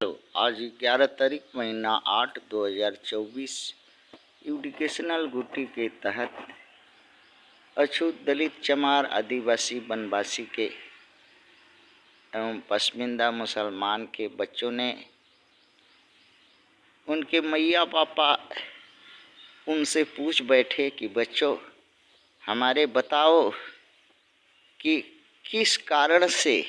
तो आज 11 तारीख महीना 8 2024 एजुकेशनल गुटी के तहत अछूत दलित चमार आदिवासी वनवासी के एवं पसमिंदा मुसलमान के बच्चों ने उनके मैया पापा उनसे पूछ बैठे कि बच्चों हमारे बताओ कि किस कारण से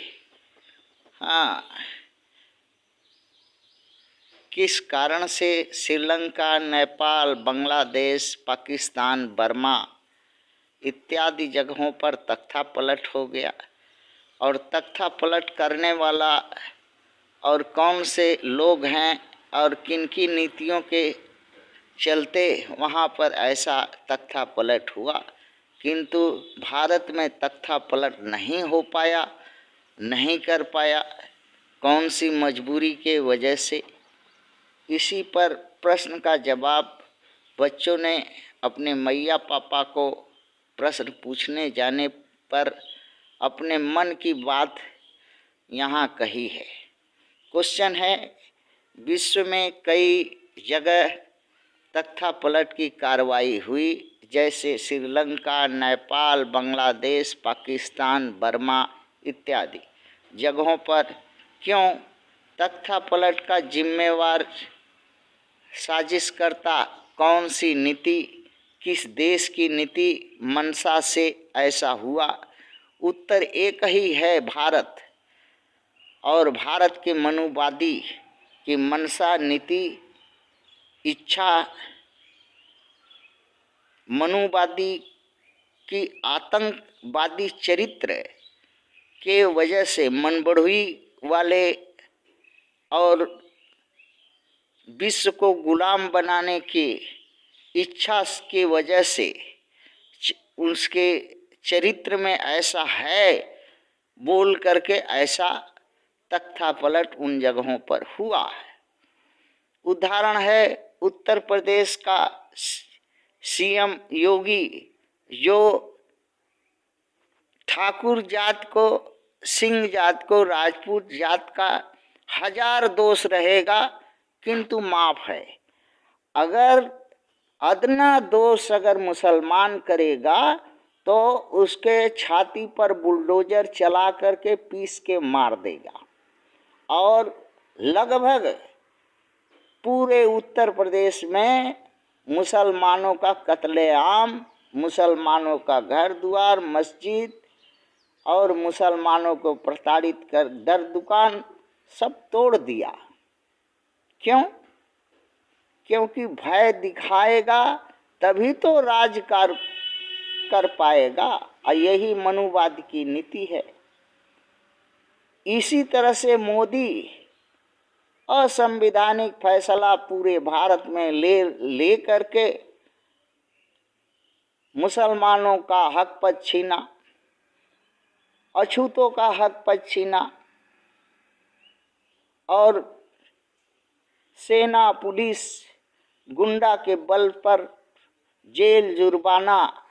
किस कारण से श्रीलंका, नेपाल, बांग्लादेश, पाकिस्तान, बर्मा इत्यादि जगहों पर तख्ता पलट हो गया और तख्ता पलट करने वाला और कौन से लोग हैं और किन की नीतियों के चलते वहाँ पर ऐसा तख्ता पलट हुआ, किंतु भारत में तख्ता पलट नहीं हो पाया, नहीं कर पाया। कौन सी मजबूरी के वजह से? इसी पर प्रश्न का जवाब बच्चों ने अपने मैया पापा को प्रश्न पूछने जाने पर अपने मन की बात यहाँ कही है। क्वेश्चन है, विश्व में कई जगह तख्ता पलट की कार्रवाई हुई, जैसे श्रीलंका, नेपाल, बांग्लादेश, पाकिस्तान, बर्मा इत्यादि जगहों पर। क्यों? तख्ता पलट का जिम्मेवार साजिशकर्ता कौन सी नीति, किस देश की नीति मंशा से ऐसा हुआ? उत्तर एक ही है, भारत। और भारत के मनुवादी की मंशा, नीति, इच्छा, मनुवादी की आतंकवादी चरित्र के वजह से, मनबढ़ुई वाले और विश्व को गुलाम बनाने की इच्छा के वजह से उसके चरित्र में ऐसा है बोल करके ऐसा तख्ता पलट उन जगहों पर हुआ है। उदाहरण है उत्तर प्रदेश का सीएम योगी, जो ठाकुर जात को, सिंह जात को, राजपूत जात का हजार दोष रहेगा किंतु माफ है। अगर अदना दोष अगर मुसलमान करेगा तो उसके छाती पर बुलडोजर चला करके पीस के मार देगा। और लगभग पूरे उत्तर प्रदेश में मुसलमानों का कत्लेआम, मुसलमानों का घर द्वार, मस्जिद और मुसलमानों को प्रताड़ित कर दर दुकान सब तोड़ दिया। क्यों? क्योंकि भय दिखाएगा तभी तो राज कर पाएगा, और यही मनुवाद की नीति है। इसी तरह से मोदी असंवैधानिक फैसला पूरे भारत में ले करके मुसलमानों का हक पद छीना, अछूतों का हक पद छीना और सेना, पुलिस, गुंडा के बल पर जेल, जुर्माना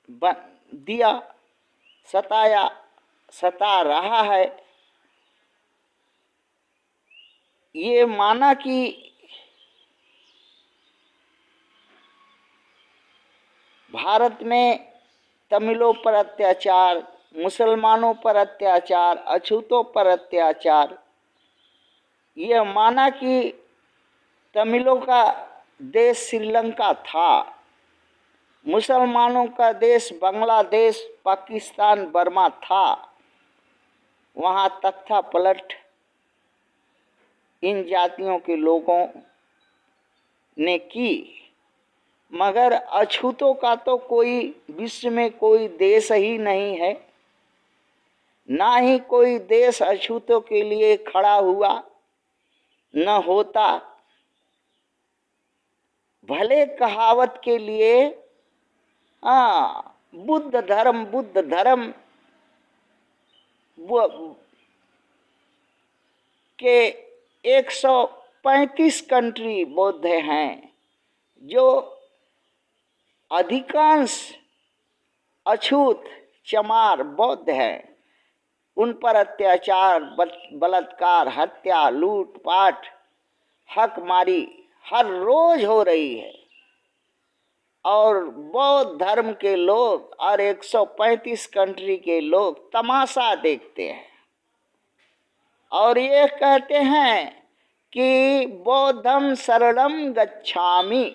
दिया, सताया, सता रहा है। ये माना कि भारत में तमिलों पर अत्याचार, मुसलमानों पर अत्याचार, अछूतों पर अत्याचार, यह माना कि तमिलों का देश श्रीलंका था, मुसलमानों का देश बांग्लादेश, पाकिस्तान, बर्मा था। वहाँ तख्ता पलट इन जातियों के लोगों ने की, मगर अछूतों का तो कोई विश्व में कोई देश ही नहीं है, ना ही कोई देश अछूतों के लिए खड़ा हुआ, न होता। भले कहावत के लिए बुद्ध धर्म के 135 कंट्री बौद्ध हैं, जो अधिकांश अछूत चमार बौद्ध हैं। उन पर अत्याचार, बलात्कार, हत्या, लूटपाट, हकमारी हर रोज हो रही है। और बौद्ध धर्म के लोग और 135 कंट्री के लोग तमाशा देखते हैं और ये कहते हैं कि बौद्धम शरणम गच्छामि,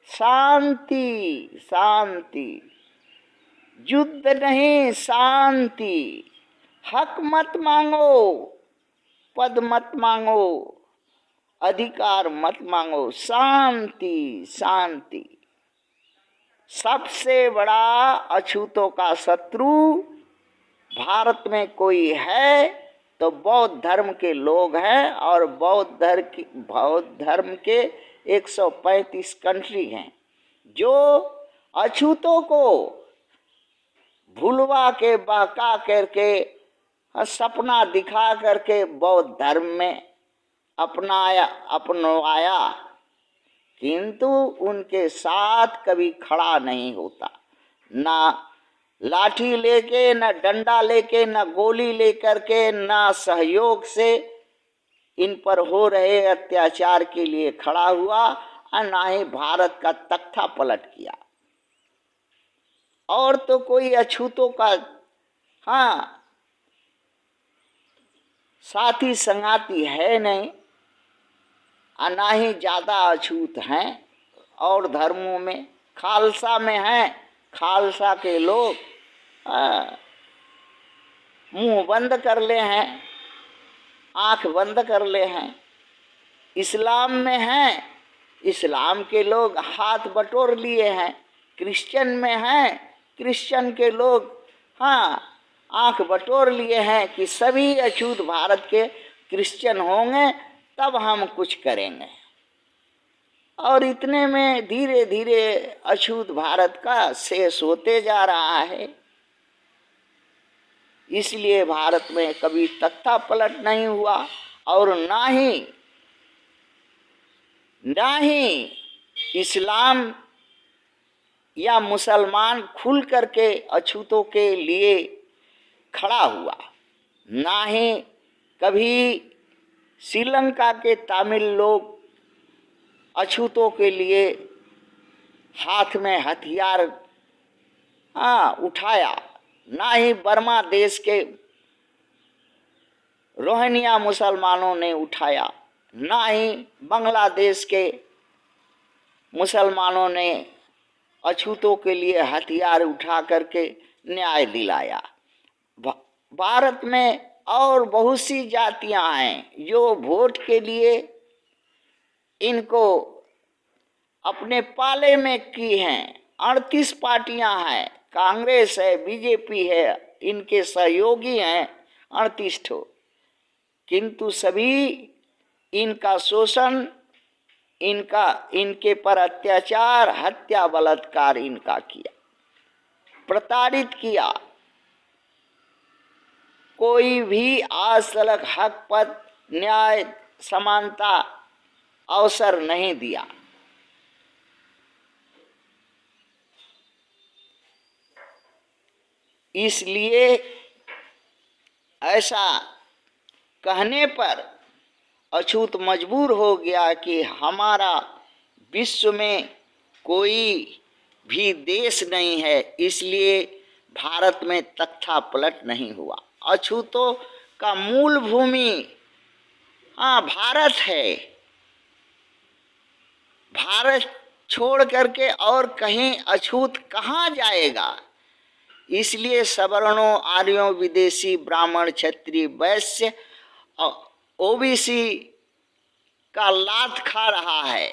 शांति शांति, युद्ध नहीं शांति, हक मत मांगो, पद मत मांगो, अधिकार मत मांगो, शांति शांति। सबसे बड़ा अछूतों का शत्रु भारत में कोई है तो बौद्ध धर्म के लोग हैं, और बौद्ध धर्म के 135 कंट्री हैं जो अछूतों को भुलवा के, बहका करके, सपना दिखा करके बौद्ध धर्म में अपनवाया, किंतु उनके साथ कभी खड़ा नहीं होता। ना लाठी लेके, न डंडा लेके, न गोली लेकर के, न सहयोग से इन पर हो रहे अत्याचार के लिए खड़ा हुआ, और ना ही भारत का तख्ता पलट किया। और तो कोई अछूतों का साथी संगाती है नहीं, और ना ही ज़्यादा अछूत हैं। और धर्मों में खालसा में हैं, खालसा के लोग मुंह बंद कर ले हैं, आंख बंद कर ले हैं। इस्लाम में हैं, इस्लाम के लोग हाथ बटोर लिए हैं। क्रिश्चियन में हैं, क्रिश्चियन के लोग आंख बटोर लिए हैं कि सभी अछूत भारत के क्रिश्चियन होंगे तब हम कुछ करेंगे। और इतने में धीरे धीरे अछूत भारत का शेष होते जा रहा है। इसलिए भारत में कभी तख्ता पलट नहीं हुआ, और ना ही इस्लाम या मुसलमान खुल करके अछूतों के लिए खड़ा हुआ। ना ही कभी श्रीलंका के तमिल लोग अछूतों के लिए हाथ में हथियार उठाया, ना ही बर्मा देश के रोहिंग्या मुसलमानों ने उठाया, ना ही बांग्लादेश के मुसलमानों ने अछूतों के लिए हथियार उठा करके न्याय दिलाया। भारत में और बहुत सी जातियां हैं जो वोट के लिए इनको अपने पाले में की हैं। 38 पार्टियां हैं, कांग्रेस है, बीजेपी है, इनके सहयोगी हैं 38 ठो, किंतु सभी इनका शोषण, इनके पर अत्याचार, हत्या, बलात्कार इनका किया, प्रताड़ित किया। कोई भी आज तक हक, पद, न्याय, समानता अवसर नहीं दिया। इसलिए ऐसा कहने पर अछूत मजबूर हो गया कि हमारा विश्व में कोई भी देश नहीं है, इसलिए भारत में तख्ता पलट नहीं हुआ। अछूतों का मूल भूमि भारत है। भारत छोड़ करके और कहीं अछूत कहाँ जाएगा? इसलिए सवर्णों, आर्यों, विदेशी, ब्राह्मण, क्षत्रिय, वैश्य, ओबीसी का लात खा रहा है।